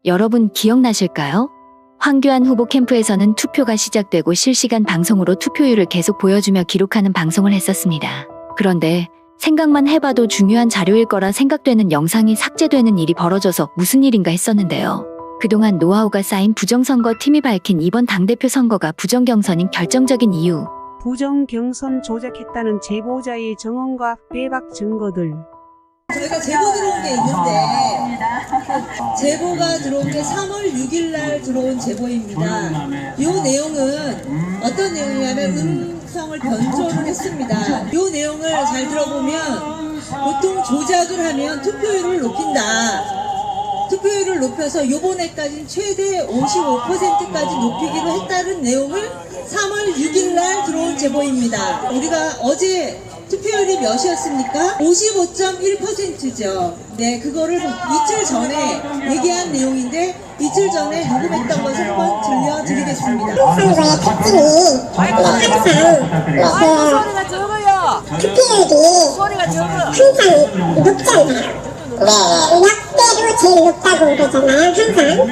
여러분 기억나실까요? 황교안 후보 캠프에서는 투표가 시작되고 실시간 방송으로 투표율을 계속 보여주며 기록하는 방송을 했었습니다. 그런데 생각만 해봐도 중요한 자료일 거라 생각되는 영상이 삭제되는 일이 벌어져서 무슨 일인가 했었는데요. 그동안 노하우가 쌓인 부정선거 팀이 밝힌 이번 당대표 선거가 부정경선인 결정적인 이유. 부정경선 조작했다는 제보자의 정언과 배박 증거들. 저희가 제보 들어온 게 있는데 제보가 들어온 게 3월 6일 날 들어온 제보입니다. 이 내용은 어떤 내용이냐면 음성을 변조를 했습니다. 이 내용을 잘 들어보면 보통 조작을 하면 투표율을 높인다. 투표율을 높여서 요번에까지는 최대 55%까지 높이기로 했다는 내용을 3월 6일 날 들어온 제보입니다. 우리가 어제 투표율이 몇이었습니까? 55.1%죠. 네, 그거를 이틀 전에 얘기한 내용인데 이틀 전에 녹음했던 것을 한번 들려드리겠습니다. 선거의 특징이 소리가 적어요. 투표율이 항상 높잖아요. 역대로 제일 높다고 그러잖아요.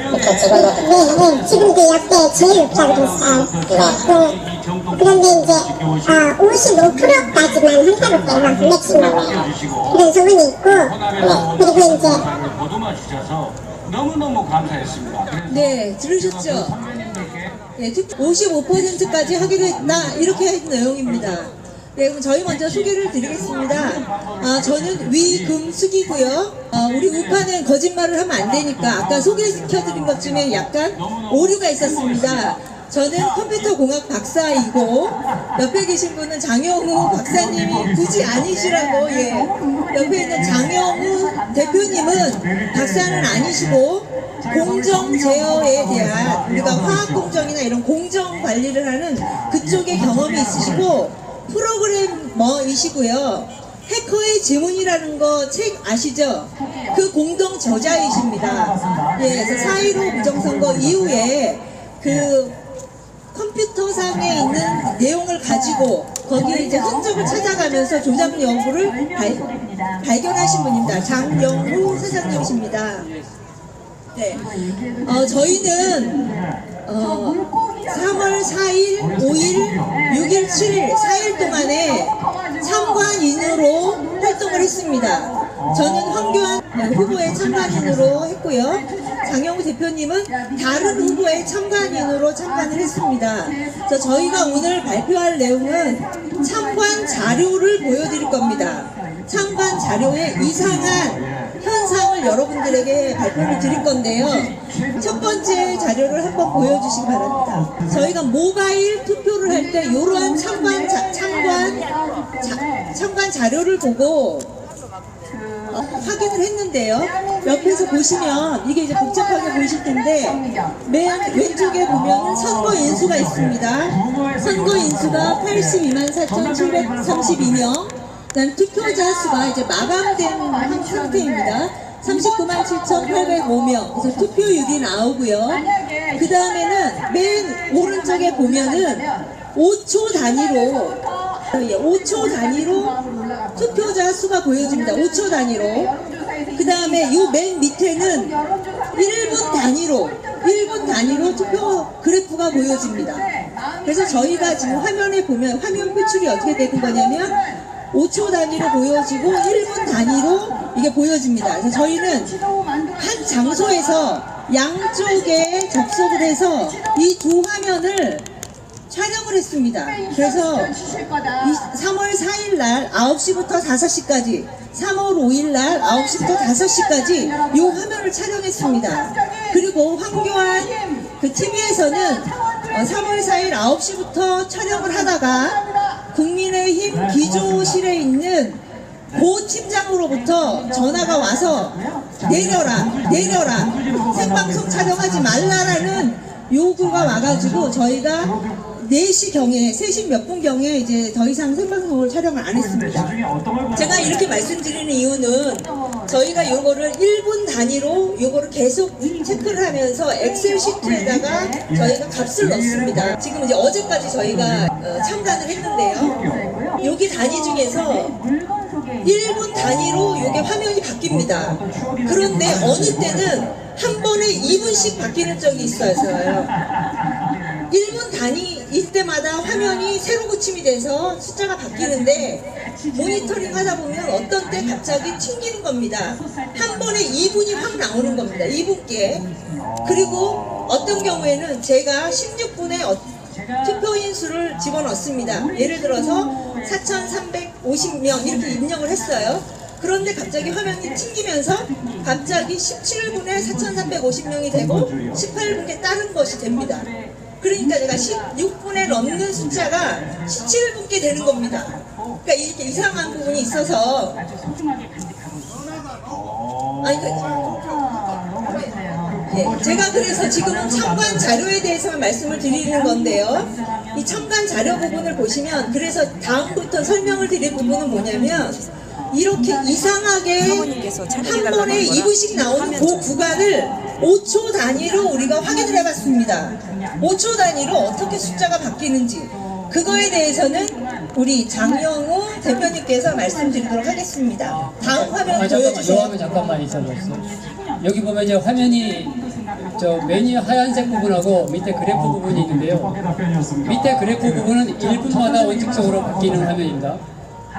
항상. 지금도 역대 제일 높다고 그랬어요. 그런데 이제 55%까지만 한다고 해요. 맥시멈에. 그런 소문이 있고, 그리고 이제 너무너무 감사했습니다. 네, 들으셨죠? 네, 55%까지 하기로 했다. 이렇게 한 내용입니다. 네, 그럼 저희 먼저 소개를 드리겠습니다. 저는 위금숙이고요. 우리 우파는 거짓말을 하면 안 되니까 아까 소개시켜드린 것 중에 약간 오류가 있었습니다. 저는 컴퓨터 공학 박사이고 옆에 계신 분은 장영우 박사님이 굳이 아니시라고. 옆에 있는 장영우 대표님은 박사는 아니시고 공정 제어에 대한 우리가 화학 공정이나 이런 공정 관리를 하는 그쪽에 경험이 있으시고 프로그래머이시고요. 해커의 지문이라는 거 책 아시죠? 그 공동 저자이십니다. 예, 그래서 4.15 부정선거 이후에 그 컴퓨터상에 있는 내용을 가지고 거기에 이제 흔적을 찾아가면서 조작 여부를 발견하신 분입니다. 장영우 사장님이십니다. 네, 저희는 3월 4일, 5일, 6일, 7일 4일 동안에 참관인으로 활동을 했습니다. 저는 황교안 후보의 참관인으로 했고요. 장영우 대표님은 다른 후보의 참관인으로 참관을 했습니다. 그래서 저희가 오늘 발표할 내용은 참관 자료를 보여드릴 겁니다. 참관 자료의 이상한 현상을 여러분들에게 발표를 드릴 건데요. 첫 번째 자료를 한번 보여주시기 바랍니다. 저희가 모바일 투표를 할 때 이러한 참관 자료를 보고 확인을 했는데요. 옆에서 보시면 이게 이제 복잡하게 보이실 텐데 맨 왼쪽에 보면 선거 인수가 있습니다. 선거 인수가 82만 4,732명. 그다음 투표자 수가 이제 마감된 상태입니다. 39만 7,805명. 그래서 투표율이 나오고요. 그 다음에는 맨 오른쪽에 보면은 5초 단위로 투표자 수가 보여집니다. 5초 단위로. 그 다음에 요 맨 밑에는 1분 단위로 투표 그래프가 보여집니다. 그래서 저희가 지금 화면에 보면 화면 표출이 어떻게 되는 거냐면 5초 단위로 보여지고 1분 단위로 이게 보여집니다. 그래서 저희는 한 장소에서 양쪽에 접속을 해서 이 두 화면을 촬영을 했습니다. 그래서 3월 4일 날 9시부터 5시까지 3월 5일 날 9시부터 5시까지 이 화면을 촬영했습니다. 그리고 황교안 그 TV에서는 3월 4일 9시부터 촬영을 하다가 국민의힘 기조실에 있는 고 팀장으로부터 전화가 와서 내려라 생방송 촬영하지 말라라는 요구가 와가지고 저희가 4시경에 3시 몇 분경에 이제 더 이상 생방송을 촬영을 안 했습니다. 제가 이렇게 말씀드리는 이유는 저희가 요거를 1분 단위로 요거를 계속 체크를 하면서 엑셀 시트에다가 저희가 값을 넣습니다. 지금 이제 어제까지 저희가 참관을 했는데요. 여기 단위 중에서 1분 단위로 요게 화면이 바뀝니다. 그런데 어느 때는 한 번에 2분씩 바뀌는 적이 있어서요. 1분 단위 이때마다 화면이 새로 고침이 돼서 숫자가 바뀌는데 모니터링 하다 보면 어떤 때 갑자기 튕기는 겁니다. 한 번에 2분이 확 나오는 겁니다. 2분께. 그리고 어떤 경우에는 제가 16분에 투표인 수를 집어넣습니다. 예를 들어서 4,350명 이렇게 입력을 했어요. 그런데 갑자기 화면이 튕기면서 갑자기 17분에 4,350명이 되고 18분에 다른 것이 됩니다. 그러니까 제가 16분에 넣는 숫자가 17분께 되는 겁니다. 그러니까 이렇게 이상한 부분이 있어서 제가 그래서 지금은 첨관 자료에 대해서만 말씀을 드리는 건데요. 이 첨관 자료 부분을 보시면 그래서 다음부터 설명을 드릴 부분은 뭐냐면 이렇게 이상하게 한 번에 2분씩 나오는 그 구간을 5초 단위로 우리가 확인을 해봤습니다. 5초 단위로 어떻게 숫자가 바뀌는지 그거에 대해서는 우리 장영우 대표님께서 말씀드리도록 하겠습니다. 다음 화면 보여주세요. 요 화면 잠깐만 있어보세요. 여기 보면 이제 화면이 저 메뉴 하얀색 부분하고 밑에 그래프 부분이 있는데요. 밑에 그래프 부분은 1분마다 원칙적으로 바뀌는 화면입니다.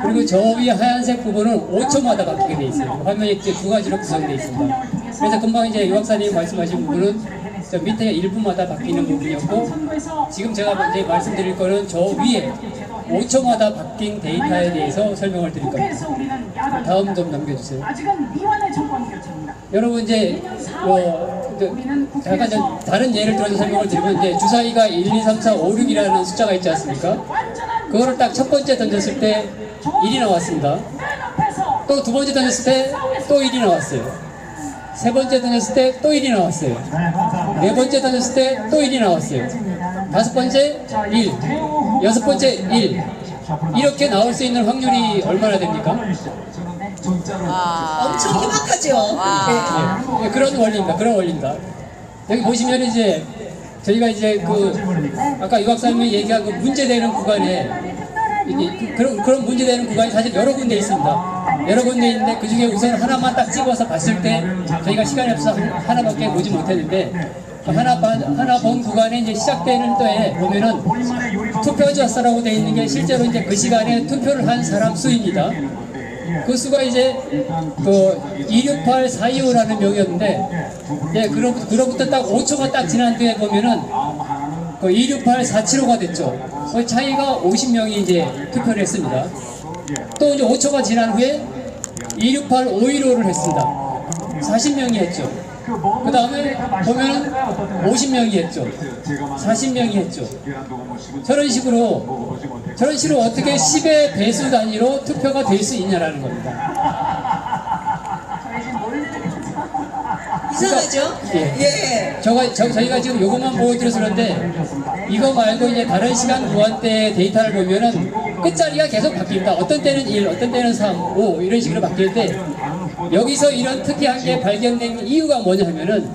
그리고 저 위에 하얀색 부분은 5초마다 바뀌게 돼 있어요. 화면이 이제 두 가지로 구성되어 있습니다. 그래서 금방 이제 유 박사님 말씀하신 부분은 저 밑에 1분마다 바뀌는 부분이었고, 지금 제가 이제 말씀드릴 거는 저 위에 5초마다 바뀐 데이터에 대해서 설명을 드릴 겁니다. 다음 좀 넘겨주세요. 여러분 이제 잠깐 다른 예를 들어서 설명을 드리면 이제 주사위가 1, 2, 3, 4, 5, 6이라는 숫자가 있지 않습니까? 그거를 딱 첫 번째 던졌을 때 1이 나왔습니다. 또 두 번째 던졌을 때 또 1이 나왔어요. 세 번째 던졌을 때 또 1이 나왔어요. 네 번째 던졌을 때 또 1이 나왔어요. 다섯 번째 1, 여섯 번째 1. 이렇게 나올 수 있는 확률이 얼마나 됩니까? 엄청 희박하죠. 네, 그런 원리입니다. 그런 원리입니다. 여기 보시면 이제 저희가 이제 아까 유 박사님이 얘기한 그 문제되는 구간에 그런 문제되는 구간이 사실 여러 군데 있습니다. 여러 군데 있는데 그 중에 우선 하나만 딱 찍어서 봤을 때 저희가 시간이 없어서 하나밖에 보지 못했는데 하나 본 구간에 이제 시작되는 때에 보면은 투표자수라고 되어 있는 게 실제로 이제 그 시간에 투표를 한 사람 수입니다. 그 수가 이제 268425라는 명이었는데, 예, 그로부터 딱 5초가 딱 지난 뒤에 보면은 268475가 됐죠. 그 차이가 50명이 이제 투표를 했습니다. 또 이제 5초가 지난 후에 268515를 했습니다. 40명이 했죠. 그 다음에 보면은 50명이 했죠. 40명이 했죠. 저런 식으로 어떻게 10의 배수 단위로 투표가 될 수 있냐라는 겁니다. 이상하죠? 예. 저희가 지금 요것만 보여드려서 그런데 이거 말고 이제 다른 시간 무한대 데이터를 보면은 끝자리가 계속 바뀝니다. 어떤 때는 1, 어떤 때는 3, 5 이런 식으로 바뀌는데 여기서 이런 특이한 게 발견된 이유가 뭐냐 하면은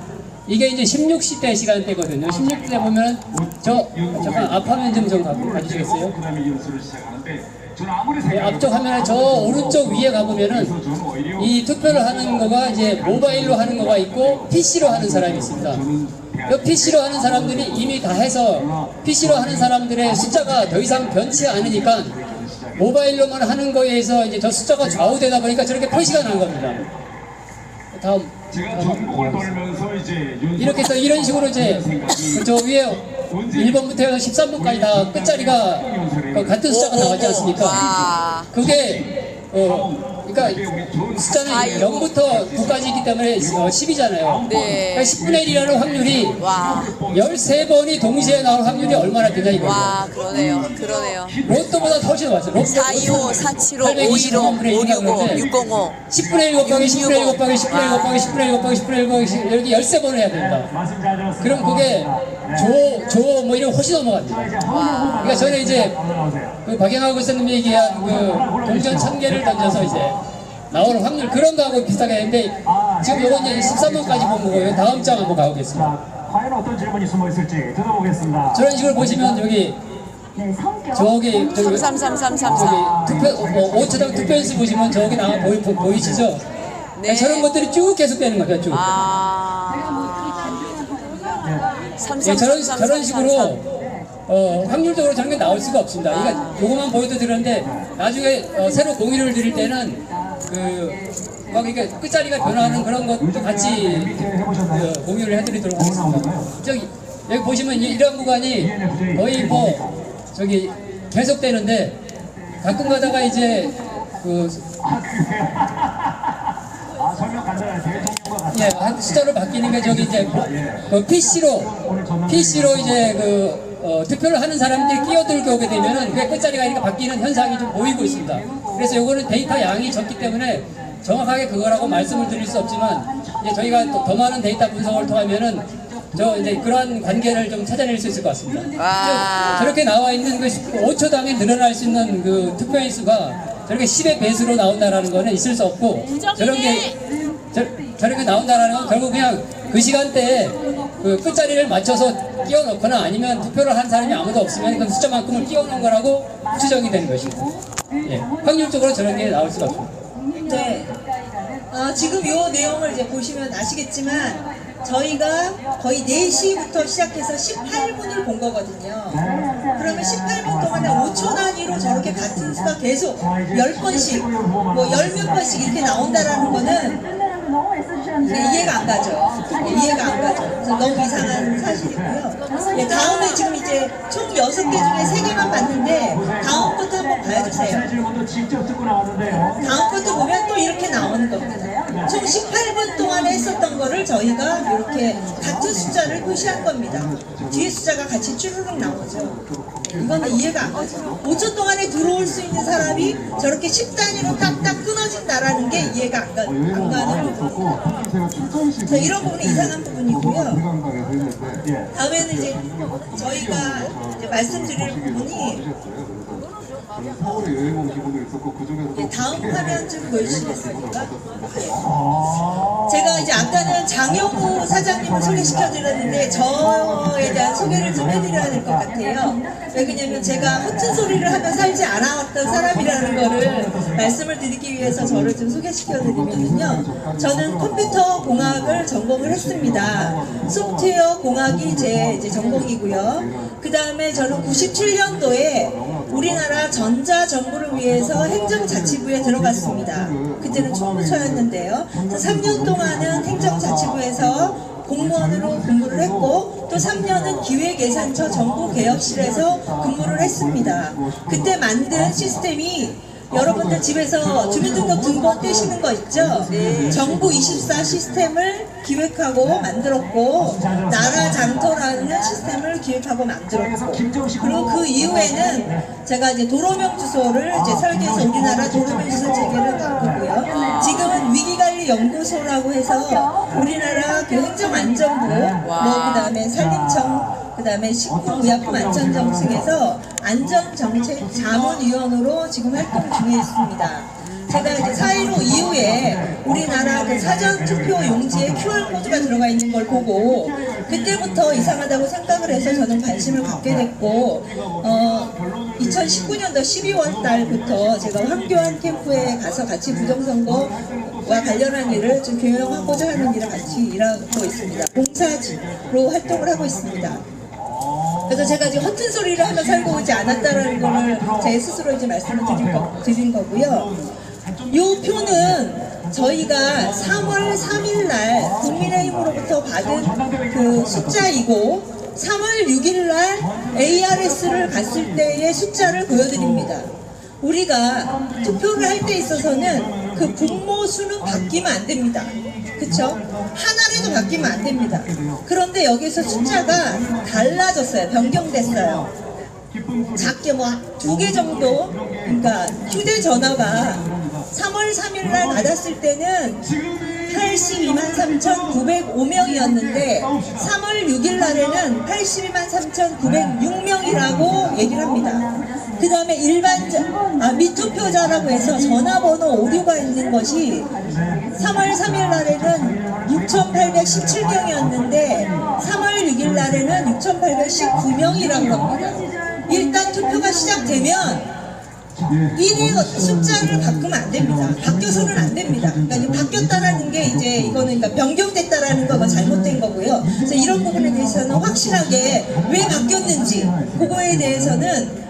이게 이제 16시대 시간대거든요. 16시대 보면은 잠깐 앞 화면 좀 가주시겠어요? 네, 앞쪽 화면에 저 오른쪽 위에 가보면은 이 투표를 하는 거가 이제 모바일로 하는 거가 있고 PC로 하는 사람이 있습니다. 이 PC로 하는 사람들이 이미 다 해서 PC로 하는 사람들의 숫자가 더 이상 변치 않으니까 모바일로만 하는 거에 의해서 이제 저 숫자가 좌우되다 보니까 저렇게 표시가 난 겁니다. 다음. 제가 전국을 돌면서 이제 이렇게 해서 이런 식으로 이제 저 위에 1번부터 해서 13번까지 다 끝자리가 같은 숫자가 나가지 않습니까? 그게 그러니까 숫자는 0부터 9까지이기 때문에 10이잖아요. 네. 그러니까 10분의 1이라는 확률이 13번이 동시에 나올 확률이 얼마나 되냐 이거죠. 와, 그러네요. 로또보다 훨씬 많았어요. 425, 475, 515, 565, 605. 10분의 1 곱하기 10분의 1 곱하기 10분의 1 곱하기 10분의 1 곱하기 10분의 1 곱하기 10 이렇게 13번을 해야 된다. 그럼 그게 뭐 이런 훨씬 넘어갑니다. 그러니까 저는 이제 박영하 교수님이 얘기한 동전 1000개를 던져서 이제 나오는 확률 그런 거하고 비슷하게 했는데 지금 요건 이제 13번까지 본 거고요. 다음 장 한번 가보겠습니다. 과연 어떤 질문이 숨어 있을지 들어보겠습니다. 저런 식으로 보시면 저기 333334. 투표 5초당 투표연수 보시면 저기 보이시죠? 네. 저런 것들이 쭉 계속되는 거죠. 쭉. 예, 저런 식으로 확률적으로 저런 게 나올 수가 없습니다. 그러니까 요거만 보여도 되는데 나중에 새로 공유를 드릴 때는 막 이렇게 끝자리가 변화하는 그런 것도 같이 공유를 해드리도록 하겠습니다. 저기 여기 보시면 이런 구간이 거의 뭐 저기 계속되는데 가끔 가다가 이제 설명 간단하게 대통령과 같이 예, 숫자로 바뀌는 게 저기 이제 PC로 이제 투표를 하는 사람들이 끼어들게 오게 되면은 그 끝자리가 이렇게 바뀌는 현상이 좀 보이고 있습니다. 그래서 요거는 데이터 양이 적기 때문에 정확하게 그거라고 말씀을 드릴 수 없지만 이제 저희가 더 많은 데이터 분석을 통하면은 이제 그러한 관계를 좀 찾아낼 수 있을 것 같습니다. 와. 저렇게 나와 있는 그 5초 당에 늘어날 수 있는 그 투표인 수가 저렇게 10의 배수로 나온다라는 거는 있을 수 없고 저렇게 나온다라는 건 결국 그냥 그 시간대에 그 끝자리를 맞춰서 끼워 넣거나 아니면 투표를 한 사람이 아무도 없으면 그 숫자만큼을 끼워 넣은 거라고 추정이 되는 것입니다. 예, 확률적으로 저런 게 나올 수가 없습니다. 네. 지금 요 내용을 이제 보시면 아시겠지만 저희가 거의 4시부터 시작해서 18분을 본 거거든요. 그러면 18분 동안에 5초 단위로 저렇게 같은 수가 계속 10번씩, 뭐 10몇 번씩 이렇게 나온다라는 거는 이해가 안 가죠. 이해가 안 가죠. 그래서 너무 이상한 사실이고요. 네, 다음에 지금 이제 총 6개 중에 3개만 봤는데 다음 것도 한번 봐주세요. 질문도 직접 듣고 나왔는데요. 다음 것도 보면 또 이렇게 나오는 겁니다. 총 18분 동안에 했었던 거를 저희가 이렇게 같은 숫자를 표시한 겁니다. 뒤에 숫자가 같이 쭈르륵 나오죠. 이거는 이해가 안 가죠. 5초 동안에 들어올 수 있는 사람이 저렇게 10단위로 딱딱 끊어진다라는 게 이해가 안 가는 부분입니다. 자, 이런 부분이 이상한 부분이고요. 다음에는 이제 저희가 이제 말씀드릴 부분이 다음 화면 좀 보여주시겠습니까? 제가 이제 아까는 장영우 사장님을 소개시켜드렸는데 저에 대한 소개를 좀 해드려야 될 것 같아요. 왜냐면 제가 허튼 소리를 하며 살지 않았던 사람이라는 거를 말씀을 드리기 위해서 저를 좀 소개시켜드리면요. 저는 컴퓨터 공학을 전공을 했습니다. 소프트웨어 공학이 제 이제 전공이고요. 그 다음에 저는 97년도에 우리나라 전자정부를 위해서 행정자치부에 들어갔습니다. 그때는 총무처였는데요. 3년 동안은 행정자치부에서 공무원으로 근무를 했고 또 3년은 기획예산처 정부개혁실에서 근무를 했습니다. 그때 만든 시스템이 여러분들 집에서 주민등록 등본 떼시는 거 있죠? 정부24 시스템을 기획하고 만들었고 나라 장터라는 시스템을 기획하고 만들었고 그리고 그 이후에는 제가 이제 도로명 주소를 이제 설계해서 우리나라 도로명 주소 체계를 바꾸고요. 지금은 위기관리연구소라고 해서 우리나라 그 행정안전부 뭐 그다음에 산림청 그다음에 식품의약품안전정책에서 안전정책 자문위원으로 지금 활동 중에 있습니다. 제가 이제 4.15 이후에 우리나라 그 사전투표 용지에 QR코드가 들어가 있는 걸 보고 그때부터 이상하다고 생각을 해서 저는 관심을 갖게 됐고 2019년도 12월 달부터 제가 황교안 캠프에 가서 같이 부정선거와 관련한 일을 좀 교육하고자 하는 일을 같이 일하고 있습니다. 봉사로 활동을 하고 있습니다. 그래서 제가 지금 허튼 소리를 하며 살고 오지 않았다는 거를 제 스스로 이제 말씀을 드린 거고요. 이 표는 저희가 3월 3일 날 국민의힘으로부터 받은 그 숫자이고 3월 6일 날 ARS를 갔을 때의 숫자를 보여드립니다. 우리가 투표를 할 때 있어서는 그 분모 수는 바뀌면 안 됩니다. 그쵸? 하나라도 바뀌면 안 됩니다. 그런데 여기서 숫자가 달라졌어요. 변경됐어요. 작게 뭐 2개 정도, 그러니까 휴대전화가 3월 3일 날 받았을 때는 82만 3,905명이었는데 3월 6일 날에는 82만 3,906명이라고 얘기를 합니다. 그 다음에 미투표자라고 해서 전화번호 오류가 있는 것이 3월 3일 날에는 6,817명이었는데 3월 6일 날에는 6,819명이라고 합니다. 일단 투표가 시작되면 이내 숫자를 바꾸면 안 됩니다. 바뀌어서는 안 됩니다. 그러니까 이제 바뀌었다라는 게 이제 이거는 그러니까 변경됐다라는 거가 잘못된 거고요. 그래서 이런 부분에 대해서는 확실하게 왜 바뀌었는지 그거에 대해서는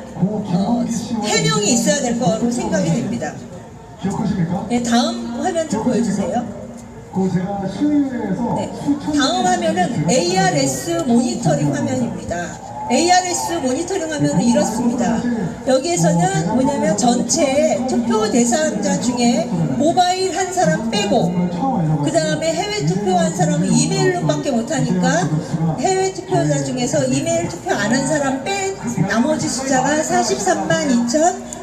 해명이 있어야 될 거로 생각이 됩니다. 네, 다음 화면 좀 보여주세요. 네, 다음 화면은 ARS 모니터링 화면입니다. ARS 모니터링 화면은 이렇습니다. 여기에서는 뭐냐면 전체 투표 대상자 중에 모바일 한 사람 빼고 그 다음에 해외 투표한 사람은 이메일로밖에 못하니까 해외 투표자 중에서 이메일 투표 안 한 사람 뺀 나머지 숫자가 43만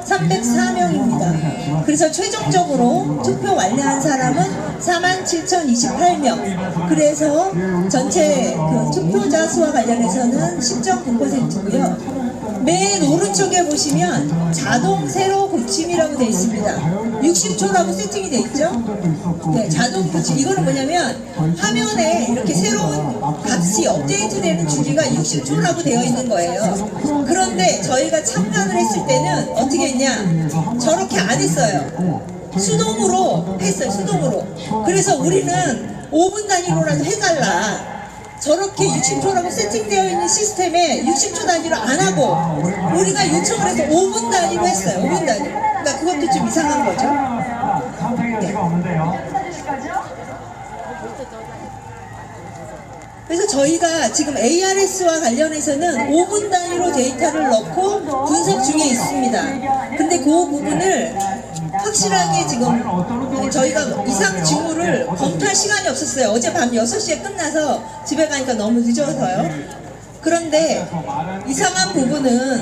2,304명입니다. 그래서 최종적으로 투표 완료한 사람은 47,028명. 그래서 전체 그 투표자 수와 관련해서는 10.9%고요. 맨 오른쪽에 보시면 자동 세로 고침이라고 되어 있습니다. 60초라고 세팅이 되어 있죠? 네, 자동 고침. 이거는 뭐냐면 화면에 이렇게 새로운 값이 업데이트되는 주기가 60초라고 되어 있는 거예요. 그런데 저희가 참관을 했을 때는 어떻게 했냐? 저렇게 안 했어요. 수동으로 했어요. 수동으로. 그래서 우리는 5분 단위로라도 해달라. 저렇게 60초라고 세팅되어 있는 시스템에 60초 단위로 안 하고 우리가 요청을 해서 5분 단위로 했어요. 5분 단위. 그러니까 그것도 좀 이상한 거죠. 네. 그래서 저희가 지금 ARS와 관련해서는 5분 단위로 데이터를 넣고 분석 중에 있습니다. 근데 그 부분을 확실하게 지금 저희가 이상 징후를 검토할 시간이 없었어요. 어제 밤 6시에 끝나서 집에 가니까 너무 늦어서요. 그런데 이상한 부분은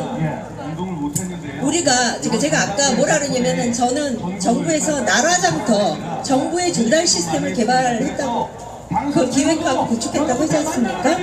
우리가 제가 아까 뭐라 그러냐면은 저는 정부에서 나라장터 정부의 조달 시스템을 개발했다고 그걸 기획하고 구축했다고 하지 않습니까?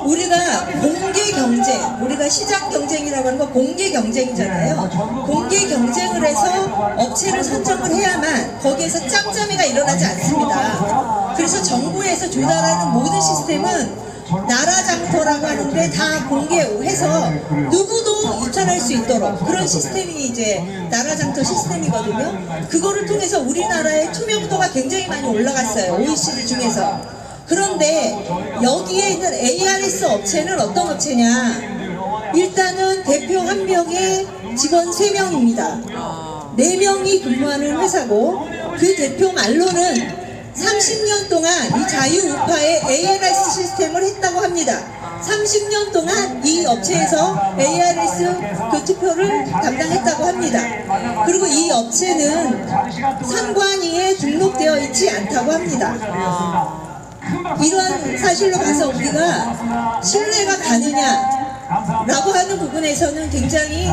우리가 공개 경쟁, 우리가 시장 경쟁이라고 하는 건 공개 경쟁이잖아요. 공개 경쟁을 해서 업체를 선정을 해야만 거기에서 짬짬이가 일어나지 않습니다. 그래서 정부에서 조달하는 모든 시스템은 나라장터라고 하는데 다 공개해서 누구도 입찰할 수 있도록 그런 시스템이 이제 나라장터 시스템이거든요. 그거를 통해서 우리나라의 투명도가 굉장히 많이 올라갔어요. OECD 중에서. 그런데 여기에 있는 ARS 업체는 어떤 업체냐? 일단은 대표 한 명에 직원 3명입니다. 4명이 근무하는 회사고 그 대표 말로는 30년 동안 이 자유우파의 ARS 시스템을 했다고 합니다. 30년 동안 이 업체에서 ARS 그 투표를 담당했다고 합니다. 그리고 이 업체는 선관위에 등록되어 있지 않다고 합니다. 이러한 사실로 봐서 우리가 신뢰가 가느냐라고 하는 부분에서는 굉장히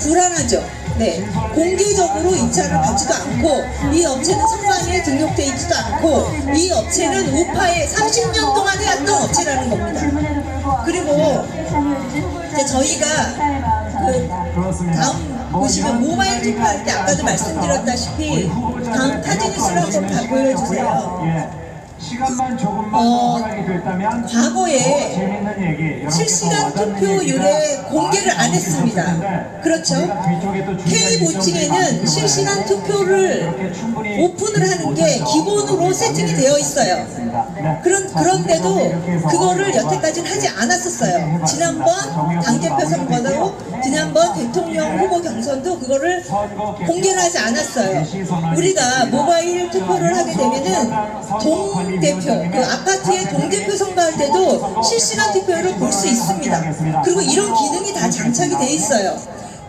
불안하죠. 네, 공개적으로 입찰을 받지도 않고 이 업체는 선관위에 등록되어 있지도 않고 이 업체는 우파에 30년 동안 해왔던 업체라는 겁니다. 그리고 이제 저희가 다음 보시면 모바일 투표할 때 아까도 말씀드렸다시피 다음 타지뉴스를 한번 보여주세요. 과거에 실시간 투표율에 공개를 안 했습니다. 그렇죠? K보팅에는 실시간 투표를 오픈을 하는 게 기본으로 세팅이 되어 있어요. 그런데도 그거를 여태까지는 하지 않았었어요. 지난번 당대표 선거도 지난번 대통령 후보 경선도 그거를 공개를 하지 않았어요. 우리가 모바일 투표를 하게 되면은 동대표, 그 아파트의 동대표 선거할 때도 실시간 투표를 볼 수 있습니다. 그리고 이런 기능이 다 장착이 돼 있어요.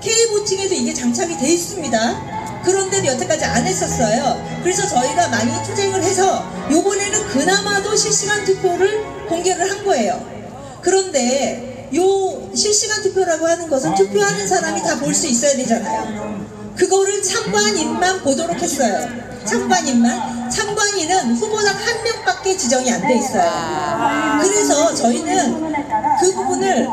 K보팅에도 이게 장착이 돼 있습니다. 그런데도 여태까지 안 했었어요. 그래서 저희가 많이 투쟁을 해서 요번에는 그나마도 실시간 투표를 공개를 한 거예요. 그런데 요 실시간 투표라고 하는 것은 투표하는 사람이 다 볼 수 있어야 되잖아요. 그거를 참관인만 보도록 했어요. 참관인은 후보당 1명밖에 지정이 안 돼 있어요. 그래서 저희는 그 부분을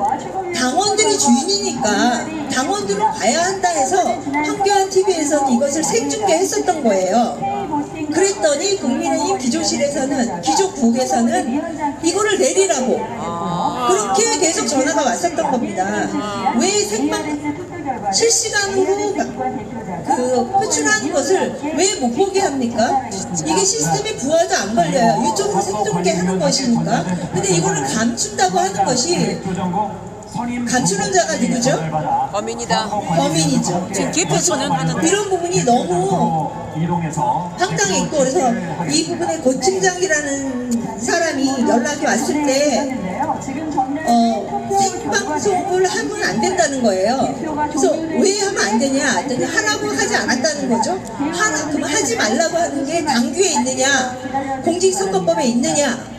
당원들이 주인이니까 당원들은 봐야 한다 해서 황교안 TV에서는 이것을 생중계했었던 거예요. 그랬더니 국민의힘 기조실에서는, 기조국에서는 이거를 내리라고 그렇게 계속 전화가 왔었어요. 있었던 겁니다. 왜 실시간으로 그 표출하는 것을 왜 못 보게 합니까? 이게 시스템에 부하도 안 걸려요. 유튜브 생존게 하는 것이니까. 근데 이거를 감춘다고 하는 것이 감추는 자가 누구죠? 범인이다. 범인이죠. 지금 기표소는 하는데 이런 부분이 너무 황당했고, 그래서 이 부분에 고팀장이라는 사람이 연락이 왔을 때 생방송을 하면 안 된다는 거예요. 그래서 왜 하면 안 되냐 했더니 하라고 하지 않았다는 거죠. 그럼 하지 말라고 하는 게 당규에 있느냐, 공직선거법에 있느냐.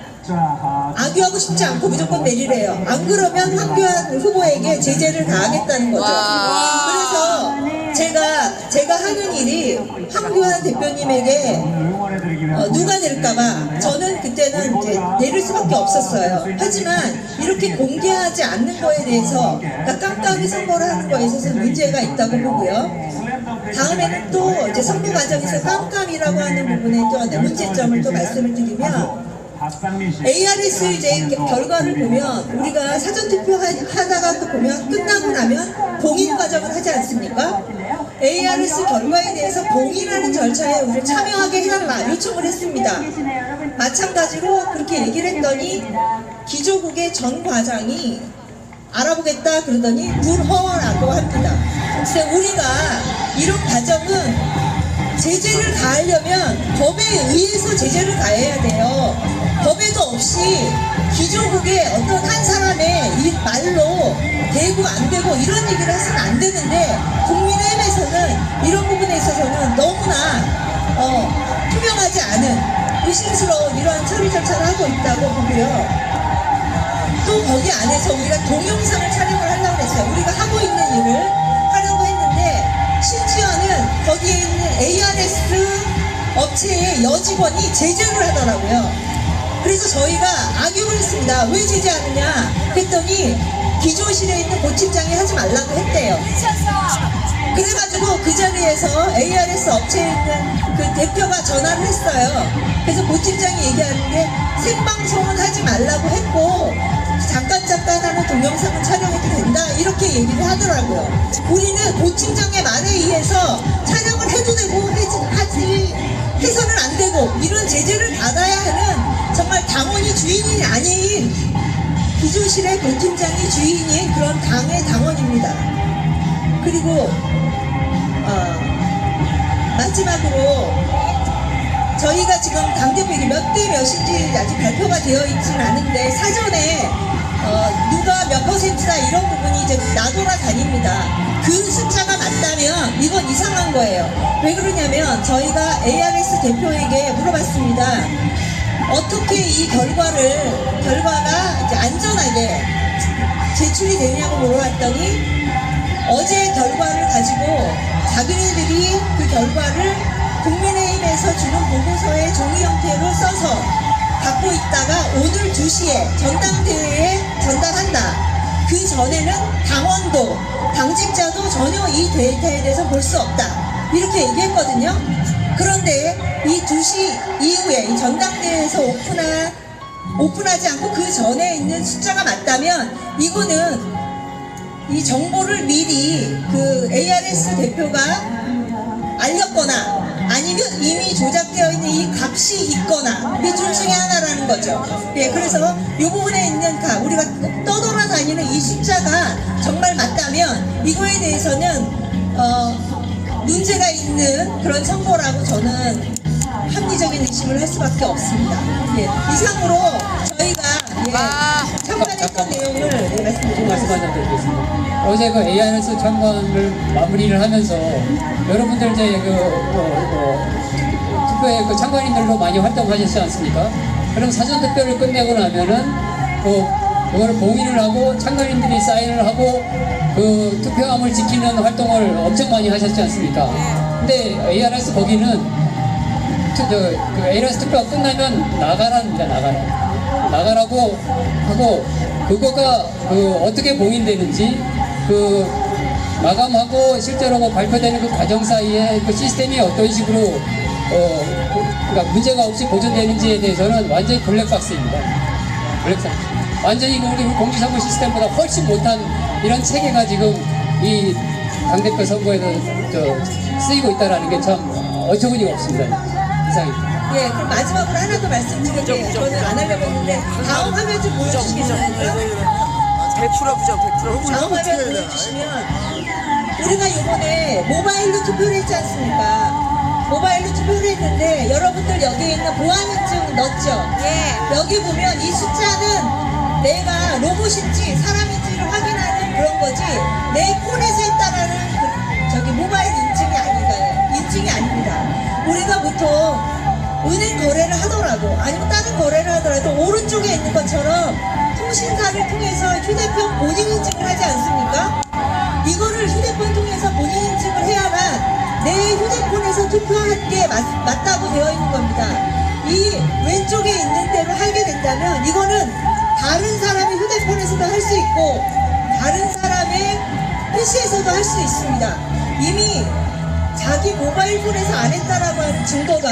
악유하고 싶지 않고 무조건 내리래요. 안 그러면 황교안 후보에게 제재를 가하겠다는 거죠. 그래서 제가 하는 일이 황교안 대표님에게 누가 낼까봐 저는 그때는 이제 내릴 수밖에 없었어요. 하지만 이렇게 공개하지 않는 거에 대해서, 그러니까 깜깜이 선거를 하는 거에 있어서 문제가 있다고 보고요. 다음에는 또 이제 선거 과정에서 깜깜이라고 하는 부분에 또 문제점을 또 말씀을 드리면, ARS 이제 결과를 보면 우리가 사전투표 하다가 또 보면 끝나고 나면 봉인 과정을 하지 않습니까? ARS 결과에 대해서 봉인하는 절차에 우리를 참여하게 해달라 요청을 했습니다. 마찬가지로 그렇게 얘기를 했더니 기조국의 전 과장이 알아보겠다 그러더니 불허라고 합니다. 그래서 우리가 이런 과정은 제재를 가하려면 법에 의해서 제재를 가해야 돼요. 법에도 없이 기조국의 어떤 한 사람의 이 말로 되고 안 되고 이런 얘기를 해서는 안 되는데, 국민의힘에서는 이런 부분에 있어서는 너무나 투명하지 않은 의심스러운 이러한 처리 절차를 하고 있다고 보고요. 또 거기 안에서 우리가 동영상을 촬영을 하려고 했어요. 우리가 하고 있는 일을 하려고 했는데, 심지어는 거기에 있는 ARS 업체의 여직원이 제재를 하더라고요. 그래서 저희가 악용을 했습니다. 왜 제재하느냐 했더니 기조실에 있는 고팀장이 하지 말라고 했대요. 그래가지고 그 자리에서 ARS 업체에 있는 그 대표가 전화를 했어요. 그래서 고팀장이 얘기하는 게 생방송은 하지 말라고 했고 잠깐 하는 동영상을 촬영해도 된다 이렇게 얘기를 하더라고요. 우리는 고팀장의 말에 의해서 촬영을 해도 되고 해서는 안 되고 이런 제재를 받아야 하는, 정말 당원이 주인이 아닌 기조실의 고팀장이 주인인 그런 당의 당원입니다. 그리고 마지막으로 저희가 지금 당대표가 몇 대 몇인지 아직 발표가 되어 있지는 않은데 사전에 누가 몇 %다 이런 부분이 이제 나돌아다닙니다. 그 숫자가 맞다면 이건 이상한 거예요. 왜 그러냐면 저희가 ARS 대표에게 물어봤습니다. 어떻게 이 결과가 이제 안전하게 제출이 되냐고 물어봤더니 어제 결과를 가지고 자기네들이 그 결과를 국민의힘에서 주는 보고서에 종이 형태로 써서 갖고 있다가 오늘 2시에 전당대회에 전달한다. 그 전에는 당원도 당직자도 전혀 이 데이터에 대해서 볼 수 없다. 이렇게 얘기했거든요. 그런데 이 2시 이후에 이 전당대회에서 오픈하지 않고 그 전에 있는 숫자가 맞다면 이거는 이 정보를 미리 그 ARS 대표가 알렸거나 아니면 이미 조작되어 있는 이 값이 있거나 이 둘 중에 하나라는 거죠. 예, 그래서 이 부분에 있는 우리가 떠돌아다니는 이 숫자가 정말 맞다면 이거에 대해서는 문제가 있는 그런 선거라고 저는 합리적인 의심을 할 수밖에 없습니다. 예, 이상으로 저희가 참관했던 내용을 말씀드리겠습니다. 어제 그 ARS 참관을 마무리를 하면서 여러분들 이제 투표에 그 참관인들로 많이 활동하셨지 않습니까? 그럼 사전 투표를 끝내고 나면은 그거를 봉인을 하고 참관인들이 사인을 하고 그 투표함을 지키는 활동을 엄청 많이 하셨지 않습니까? 근데 ARS 거기는 그 ARS 투표가 끝나면 나가랍니다. 나가라고 하고 그거가 어떻게 봉인되는지 그 마감하고 실제로 발표되는 그 과정 사이에 그 시스템이 어떤 식으로 그러니까 문제가 없이 보존되는지에 대해서는 완전히 블랙박스입니다. 그렇죠. 완전히 우리 공직선거 시스템보다 훨씬 못한 이런 체계가 지금 이 당대표 선거에서 쓰이고 있다는 게 참 어처구니가 없습니다. 이상입니다. 예, 그럼 마지막으로 하나 더 말씀드릴게요. 저는 안 하려고 했는데 다음 화면 좀 보여주시겠어요? 100% 부정, 100% 다음 화면 보여주시면 우리가 이번에 모바일로 투표를 했지 않습니까? 모바일로 투표를 했는데 여러분들 여기에 있는 보안인증 넣었죠? 예. 여기 보면 이 숫자는 내가 로봇인지 사람인지를 확인하는 그런 거지 내 폰에서 했다라는 저기 모바일 인증이 아닙니다. 우리가 보통 은행 거래를 하더라도 아니면 다른 거래를 하더라도 오른쪽에 있는 것처럼 통신사를 통해서 휴대폰 본인 인증을 하지 않습니까? 이거를 휴대폰 통해서 본인 인증을 해야만 내 휴대폰에서 투표한 게 맞다고 되어 있는 겁니다. 이 왼쪽에 있는 대로 하게 된다면 이거는 다른 사람의 휴대폰에서도 할 수 있고 다른 사람의 PC에서도 할 수 있습니다. 이미 자기 모바일 폰에서 안 했다라고 하는 증거가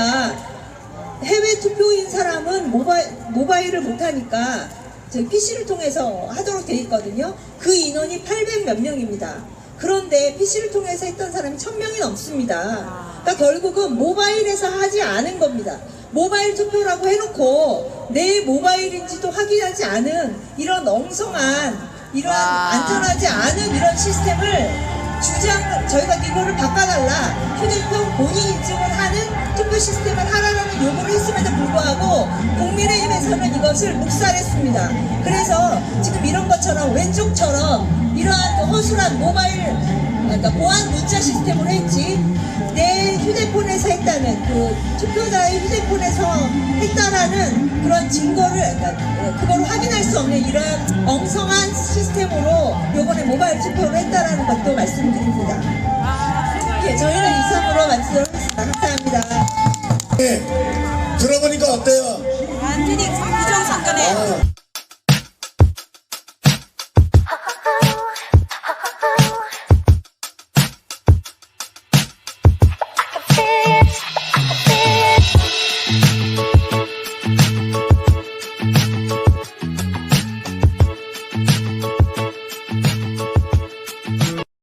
해외 투표인 사람은 모바일을 못하니까 저희 PC를 통해서 하도록 돼 있거든요. 그 인원이 800 몇 명입니다. 그런데 PC를 통해서 했던 사람이 1000명이 넘습니다. 그러니까 결국은 모바일에서 하지 않은 겁니다. 모바일 투표라고 해놓고 내 모바일인지도 확인하지 않은 이런 엉성한 이러한 안전하지 않은 이런 시스템을 저희가 이거를 바꿔달라 휴대폰 본인 인증을 하는 투표 시스템을 하라는 요구를 했음에도 불구하고 국민의힘에서는 이것을 묵살했습니다. 그래서 지금 이런 것처럼 왼쪽처럼 이러한 허술한 모바일 그러니까 보안 문자 시스템으로 했지 내 휴대폰에서 했다는 그 투표자의 휴대폰에서 했다라는 그런 증거를 그러니까 그걸 확인할 수 없는 이러한 엉성한 시스템으로 요번에 모바일 투표를 했다라는 것도 말씀드립니다. 예, 저희는 이상으로 말씀드리도록 하겠습니다. 감사합니다. 네, 들어보니까 어때요? 완전히 부정선거네.